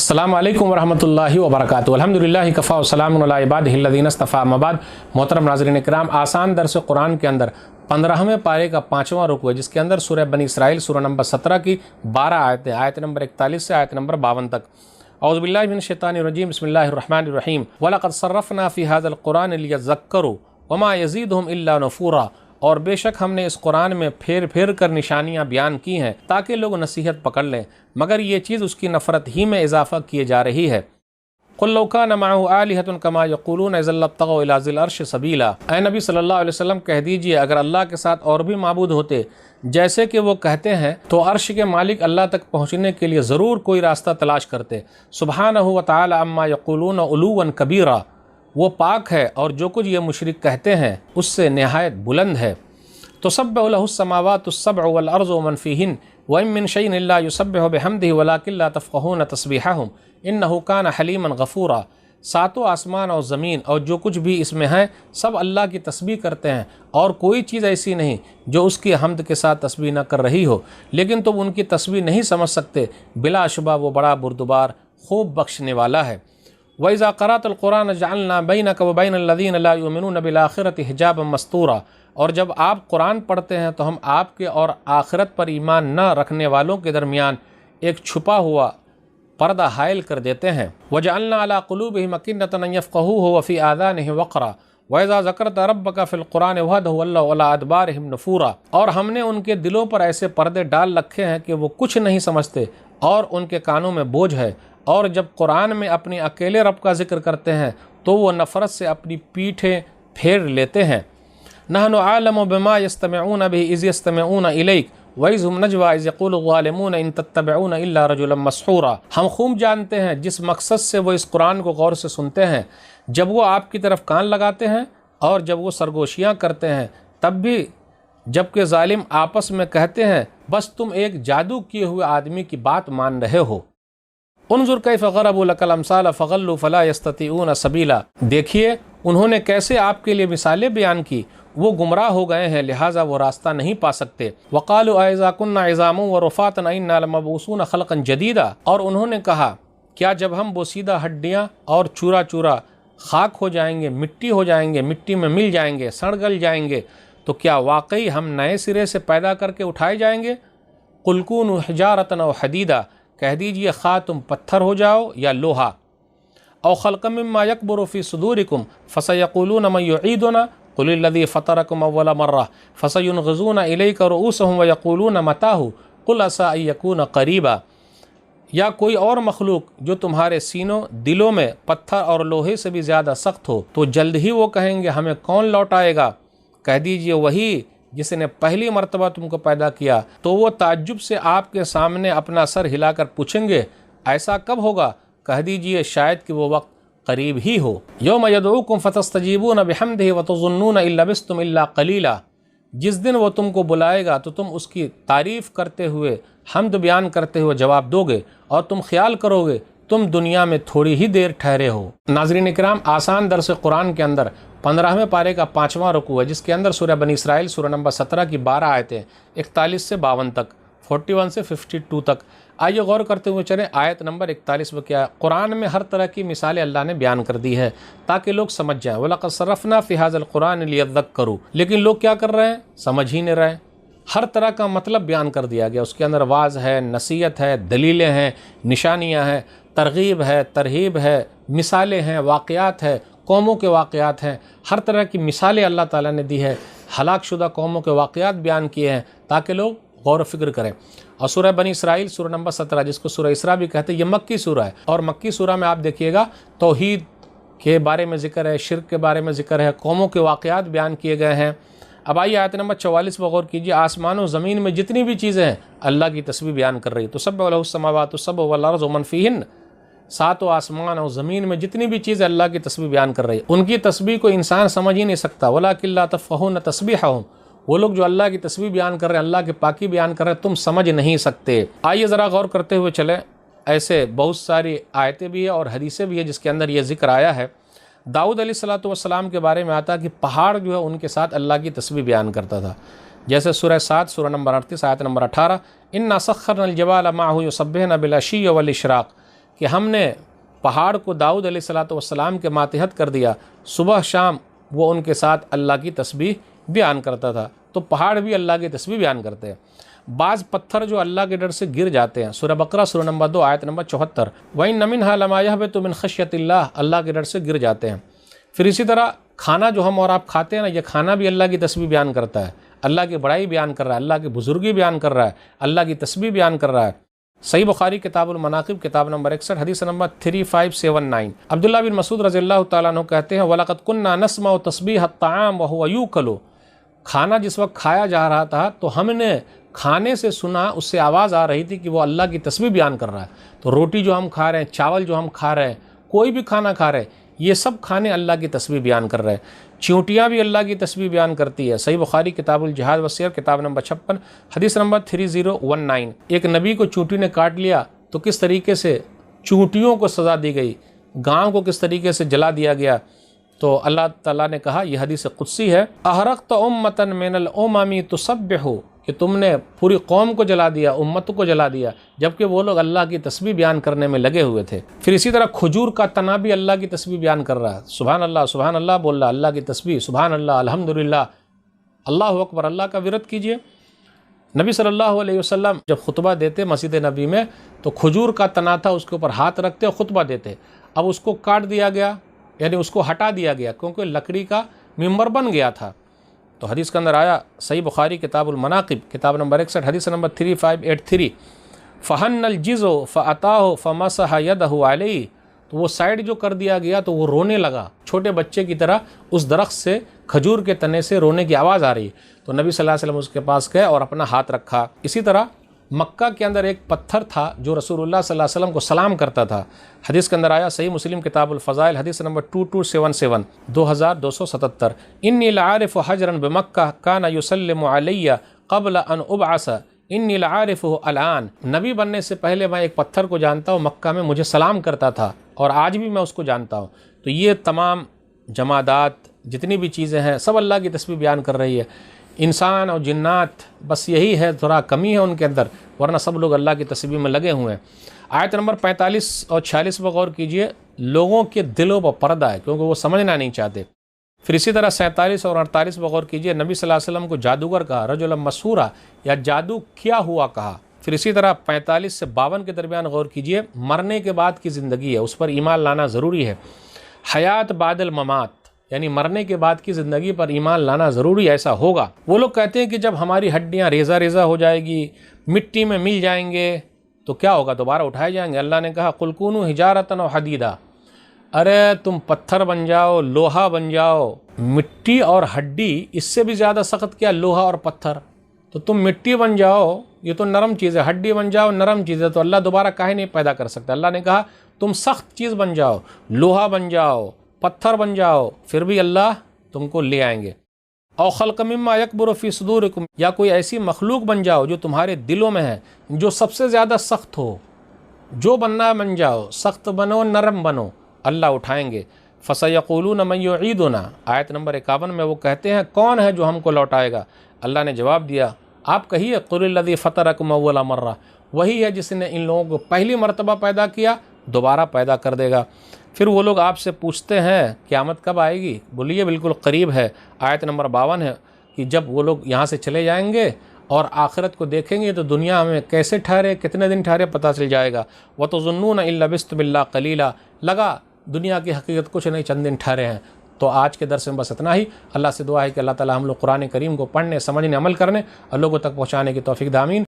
अस्सलामु अलैकुम वरहमतुल्लाहि वबरकातुहू। अल्हम्दुलिल्लाहि कफ़ा व सलामुन अला इबादिहिल्लज़ीना इस्तफ़ा। अम्मा बाद, मोहतरम नाज़रीन किराम, आसान दर्स कुरान के अंदर 15वें पारे का 5वां रुकू है, जिसके अंदर सूरह बनी इसराइल सूरह नंबर 17 की 12 आयतें, आयत नंबर 41 से आयत नंबर 52 तक। औज़ु बिल्लाहि मिनश शैतानिर रजीम, बिस्मिल्लाहिर रहमानिर रहीम। वलक़द सर्रफ़ना फ़ी हाज़ल क़ुरान लियज़क्करू वमा यज़ीदुहुम इल्ला नुफ़ूरा। और बेशक हमने इस कुरान में फेर फेर कर निशानियाँ बयान की हैं ताकि लोग नसीहत पकड़ लें, मगर ये चीज़ उसकी नफ़रत ही में इजाफ़ा किए जा रही है। क़ुल लौ कान मअहु आलिहतुन कमा यक़ूलून इज़ लब्तग़ू इला ज़िल अर्श सबीला। ऐ नबी सल्लल्लाहु अलैहि वसल्लम, कह दीजिए, अगर अल्लाह के साथ और भी माबूद होते जैसे कि वो कहते हैं, तो अर्श के मालिक अल्लाह तक पहुँचने के लिए ज़रूर कोई रास्ता तलाश करते। सुब्हानहु व तआला अम्मा यक़ूलून उलूवन कबीरा। वो पाक है और जो कुछ ये मुशरिक कहते हैं उससे नहायत बुलंद है। तुसब्बिहु लहुस समावातुस सबअ वल अर्ज़ु वमन फ़ीहिन व इन मिन शैइन इल्ला युसब्बिहु बिहम्दिहि वलाकिन ला तफ़क़हून तस्बीहहुम इन्नहु कान हलीमन गफ़ूरा। सातों आसमान और ज़मीन और जो कुछ भी इसमें है सब अल्लाह की तस्बीह करते हैं, और कोई चीज़ ऐसी नहीं जो उसकी हम्द के साथ तस्बीह न कर रही हो, लेकिन तुम उनकी तस्बीह नहीं समझ सकते। बिलाशुबा वो बड़ा बुरदुबार खूब बख्शने वाला है। वइज़ा क़रअतल क़ुरान जअलना बैनक व बैनल लज़ीना ला युमिनून बिल आखिरति हिजाबन मस्तूरा। और जब आप कुरान पढ़ते हैं तो हम आपके और आखिरत पर ईमान न रखने वालों के दरमियान एक छुपा हुआ पर्दा हायल कर देते हैं। वजअलना अला क़ुलूबिहिम अकिन्नतन अन यफ़क़हूहु व फ़ी आज़ानिहिम वक़रा वइज़ा ज़करता रब्बका फ़िल क़ुरान वहदहु वल्लौ अला अदबारिहिम नुफ़ूरा। और हमने उनके दिलों पर ऐसे पर्दे डाल रखे हैं कि वो कुछ नहीं समझते और उनके कानों में बोझ है, और जब कुरान में अपने अकेले रब का जिक्र करते हैं तो वो नफ़रत से अपनी पीठें फेर लेते हैं। नहनु आलमु बिमा यस्तमिऊन बिही इज़ यस्तमिऊन इलैक वइज़ हुम नजवा इज़ यक़ूलु ज़ालिमून इन तत्तबिऊन इल्ला रजुलन मस्हूरा। हम खूब जानते हैं जिस मकसद से वो इस कुरान को गौर से सुनते हैं, जब वो आपकी तरफ कान लगाते हैं और जब वो सरगोशियाँ करते हैं तब भी, जबकि ज़ालिम आपस में कहते हैं बस तुम एक जादू किए हुए आदमी की बात मान रहे हो। उन्ज़ुर कैफ़ ज़रबू लकल अम्साल फ़ग़ल्लू फ़ला यस्ततीऊन सबीला। देखिए उन्होंने कैसे आपके लिए मिसालें बयान की, वो गुमराह हो गए हैं, लिहाजा वो रास्ता नहीं पा सकते। वक़ालू अइज़ा कुन्ना इज़ामन व रुफ़ातन इन्ना लमबऊसून ख़ल्क़न जदीदा। और उन्होंने कहा, क्या जब हम बोसीदा हड्डियाँ और चूरा चूरा खाक हो जाएंगे, मिट्टी हो जाएंगे, मिट्टी में मिल जाएंगे, सड़ गल जाएंगे, तो क्या वाकई हम नए सिरे से पैदा करके उठाए जाएंगे? क़ुल कूनू हिजारतन औ हदीदा। कह दीजिए, खा तुम पत्थर हो जाओ या लोहा। औ ख़ल्क़म मिम्मा यकबुरु फ़ी सुदूरिकुम फ़सयक़ूलून मन युईदुना क़ुलिल्लज़ी फ़तरकुम अव्वल मर्रा फ़सयुनग़िज़ूना इलैका रुऊसहुम व यक़ूलून मताहु क़ुल असा अन यकून क़रीबा। या कोई और मखलूक जो तुम्हारे सीनों दिलों में पत्थर और लोहे से भी ज़्यादा सख्त हो, तो जल्द ही वो कहेंगे हमें कौन लौटाएगा? कह दीजिए, वही जिसने पहली मर्तबा तुमको पैदा किया। तो वो ताज्जुब से आपके सामने अपना सर हिलाकर पूछेंगे, ऐसा कब होगा? कह दीजिए, शायद कि वो वक्त करीब ही हो। यौम यदऊकुम फतस्तजीबून बिहम्दिही व तज़ुन्नून इन लबिस्तुम इल्ला क़लीला। जिस दिन वो तुमको बुलाएगा तो तुम उसकी तारीफ़ करते हुए, हम्द बयान करते हुए जवाब दोगे, और तुम ख्याल करोगे तुम दुनिया में थोड़ी ही देर ठहरे हो। नाज़रीन इकराम, आसान दर्स कुरान के अंदर 15वें पारे का 5वां रुकू है, जिसके अंदर सूरह बनी इसराइल सूरह नंबर 17 की 12 आयतें 41 से 52 तक, 41 से 52 तक। आइए गौर करते हुए चलें। आयत नंबर 41 में क्या? कुरान में हर तरह की मिसालें अल्लाह ने बयान कर दी है ताकि लोग समझ जाएं। वलक़द सर्रफ़ना फ़ी हाज़ल क़ुरान लियज़क्करू। लेकिन लोग क्या कर रहे हैं? समझ ही नहीं रहे। हर तरह का मतलब बयान कर दिया गया, उसके अंदर वाज़ है, नसीहत है, दलीलें हैं, निशानियाँ हैं, तरग़ीब है, तरहीब है, मिसालें हैं, वाक़यात है, कौमों के वाक़यात हैं। हर तरह की मिसालें अल्लाह ताला ने दी है, हलाक शुदा कौमों के वाक़यात बयान किए हैं ताकि लोग गौर व फिक्र करें। और सूरह बनी इसराइल सूरह नंबर 17, जिसको सूरह इसरा भी कहते हैं, ये मक्की सूरह है। और मक्की सूरह में आप देखिएगा तौहीद के बारे में ज़िक्र है, शिर्क के बारे में ज़िक्र है, कौमों के वाक़यात बयान किए गए हैं। अब आइए आयत नंबर 44 पर गौर कीजिए। आसमान और ज़मीन में जितनी भी चीज़ें हैं अल्लाह की तस्बीह बयान कर रही है। तुसब्बिहु लहुस समावातु सबअ वल अर्ज़ु वमन फ़ीहिन। सातों आसमान और ज़मीन में जितनी भी चीज़ें अल्लाह की तस्बीह बयान कर रही है, उनकी तस्बीह को इंसान समझ ही नहीं सकता। वलाकिन ला तफ़क़हून तस्बीहहुम। वो लोग जो अल्लाह की तस्बीह बयान कर रहे हैं, अल्लाह की पाकी बयान कर रहे हैं, तुम समझ नहीं सकते। आइए ज़रा गौर करते हुए चलें। ऐसे बहुत सारी आयतें भी है और हदीसें भी है जिसके अंदर ये ज़िक्र आया है। दाऊद अलैहिस्सलातु वस्सलाम के बारे में आता है कि पहाड़ जो है उनके साथ अल्लाह की तस्बीह बयान करता था। जैसे सूरह 7 सूरह नंबर 38 आयत नंबर 18, इन्ना सख्खरनल जबाल माअहु युसब्बिहना बिल अशी वल इशराक। کہ ہم نے پہاڑ کو داؤد علیہ الصلوۃ والسلام کے ماتحت کر دیا، صبح شام وہ ان کے ساتھ اللہ کی تسبیح بیان کرتا تھا۔ تو پہاڑ بھی اللہ کی تسبیح بیان کرتے ہیں۔ بعض پتھر جو اللہ کے ڈر سے گر جاتے ہیں، سورہ بقرہ سورہ نمبر 2 آیت نمبر 74، وَإِنَّ مِنْهَا لَمَا يَهْبِطُ مِنْ خَشْيَةِ اللَّهِ، اللہ کے ڈر سے گر جاتے ہیں۔ پھر اسی طرح کھانا جو ہم اور آپ کھاتے ہیں نا، یہ کھانا بھی اللہ کی تسبیح بیان کرتا ہے، اللہ کی بڑائی بیان کر رہا ہے، اللہ کی بزرگی بیان کر رہا ہے، اللہ کی تسبیح بیان کر رہا ہے۔ صحیح بخاری کتاب المناقب کتاب نمبر 61 حدیث نمبر 3579، عبداللہ بن مسعود رضی اللہ تعالیٰ عنہ کہتے ہیں وَلَقَدْ كُنَّا نَسْمَعُ تَسْبِيحَ الطَّعَامِ وَهُوَ يُؤْكَلُ، کھانا جس وقت کھایا جا رہا تھا تو ہم نے کھانے سے سنا، اس سے آواز آ رہی تھی کہ وہ اللہ کی تسبیح بیان کر رہا ہے۔ تو روٹی جو ہم کھا رہے ہیں، چاول جو ہم کھا رہے ہیں، کوئی بھی کھانا کھا رہے ہیں، یہ سب کھانے اللہ کی تسبیح بیان کر رہے ہیں۔ چیونٹیاں بھی اللہ کی تسبیح بیان کرتی ہے۔ صحیح بخاری کتاب الجہاد والسیر کتاب نمبر 56 حدیث نمبر 3019، ایک نبی کو چونٹی نے کاٹ لیا تو کس طریقے سے چونٹیوں کو سزا دی گئی، گاؤں کو کس طریقے سے جلا دیا گیا۔ تو اللہ تعالیٰ نے کہا، یہ حدیث قدسی ہے، احرقت امۃ من الامم تسبح، کہ تم نے پوری قوم کو جلا دیا، امت کو جلا دیا، جبکہ وہ لوگ اللہ کی تسبیح بیان کرنے میں لگے ہوئے تھے۔ پھر اسی طرح کھجور کا تنا بھی اللہ کی تسبیح بیان کر رہا ہے، سبحان اللہ بول رہا، اللہ کی تسبیح، سبحان اللہ، الحمدللہ، اللہ اکبر، اللہ کا ورد کیجئے۔ نبی صلی اللہ علیہ وسلم جب خطبہ دیتے مسجد نبی میں تو کھجور کا تنا تھا، اس کے اوپر ہاتھ رکھتے اور خطبہ دیتے۔ اب اس کو کاٹ دیا گیا، یعنی اس کو ہٹا دیا گیا، کیونکہ لکڑی کا ممبر بن گیا تھا۔ تو حدیث کے اندر آیا، صحیح بخاری کتاب المناقب کتاب نمبر 61 حدیث نمبر 3583، فَحَنَّ الْجِزُ فَأَتَاهُ فَمَسَحَ يَدَهُ عَلَيْهِ، تو وہ سائڈ جو کر دیا گیا تو وہ رونے لگا، چھوٹے بچے کی طرح اس درخت سے، کھجور کے تنے سے رونے کی آواز آ رہی ہے۔ تو نبی صلی اللہ علیہ وسلم اس کے پاس گئے اور اپنا ہاتھ رکھا۔ اسی طرح مکہ کے اندر ایک پتھر تھا جو رسول اللہ صلی اللہ علیہ وسلم کو سلام کرتا تھا۔ حدیث کے اندر آیا، صحیح مسلم کتاب الفضائل حدیث نمبر 2277 2277، انی لعارف حجرا بمکہ کان یسلم علی قبل ان ابعث انی لعارفہ الان، نبی بننے سے پہلے میں ایک پتھر کو جانتا ہوں، مکہ میں مجھے سلام کرتا تھا اور آج بھی میں اس کو جانتا ہوں۔ تو یہ تمام جمادات جتنی بھی چیزیں ہیں سب اللہ کی تسبیح بیان کر رہی ہے۔ انسان اور جنات بس یہی ہے، تھوڑا کمی ہے ان کے اندر، ورنہ سب لوگ اللہ کی تسبیح میں لگے ہوئے ہیں۔ آیت نمبر 45 اور 46 پر غور کیجئے، لوگوں کے دلوں پر پردہ ہے کیونکہ وہ سمجھنا نہیں چاہتے۔ پھر اسی طرح 47 اور 48 پر غور کیجئے، نبی صلی اللہ علیہ وسلم کو جادوگر کہا، رجلا مسحورا، یا جادو کیا ہوا کہا۔ پھر اسی طرح 45 سے 52 کے درمیان غور کیجئے، مرنے کے بعد کی زندگی ہے، اس پر ایمان لانا ضروری ہے۔ حیات بعد الممات، یعنی مرنے کے بعد کی زندگی پر ایمان لانا ضروری، ایسا ہوگا۔ وہ لوگ کہتے ہیں کہ جب ہماری ہڈیاں ریزہ ریزہ ہو جائے گی، مٹی میں مل جائیں گے تو کیا ہوگا، دوبارہ اٹھائے جائیں گے۔ اللہ نے کہا قُلْ كُونُوا حِجَارَةً أَوْ حَدِيدًا، ارے تم پتھر بن جاؤ، لوہا بن جاؤ۔ مٹی اور ہڈی اس سے بھی زیادہ سخت کیا، لوہا اور پتھر؟ تو تم مٹی بن جاؤ، یہ تو نرم چیز ہے، ہڈی بن جاؤ نرم چیز ہے، تو اللہ دوبارہ کاہے نہیں پیدا کر سکتا؟ اللہ نے کہا تم سخت چیز بن جاؤ، لوہا بن جاؤ، پتھر بن جاؤ، پھر بھی اللہ تم کو لے آئیں گے۔ او خلق مما یکبر فی صدورکم، یا کوئی ایسی مخلوق بن جاؤ جو تمہارے دلوں میں ہے، جو سب سے زیادہ سخت ہو، جو بننا ہے بن جاؤ، سخت بنو نرم بنو، اللہ اٹھائیں گے۔ فسیقولون من یعیدنا، آیت نمبر 51 میں وہ کہتے ہیں کون ہے جو ہم کو لوٹائے گا؟ اللہ نے جواب دیا، آپ کہیے قل الذی فطرکم اول مرہ، وہی ہے جس نے ان لوگوں کو پہلی مرتبہ پیدا کیا، دوبارہ پیدا کر دے گا۔ پھر وہ لوگ آپ سے پوچھتے ہیں قیامت کب آئے گی؟ بولیے بالکل قریب ہے۔ آیت نمبر 52 ہے کہ جب وہ لوگ یہاں سے چلے جائیں گے اور آخرت کو دیکھیں گے تو دنیا میں کیسے ٹھہرے، کتنے دن ٹھہرے، پتہ چل جائے گا۔ وَتَظُنُّونَ إِن لَبِثْتُمْ إِلَّا قَلِيلًا، لگا دنیا کی حقیقت کچھ نہیں، چند دن ٹھہرے ہیں۔ تو آج کے درس میں بس اتنا ہی۔ اللہ سے دعا ہے کہ اللہ تعالی ہم لوگ قرآن کریم کو پڑھنے، سمجھنے، عمل کرنے اور لوگوں تک پہنچانے کی توفیق دے، آمین۔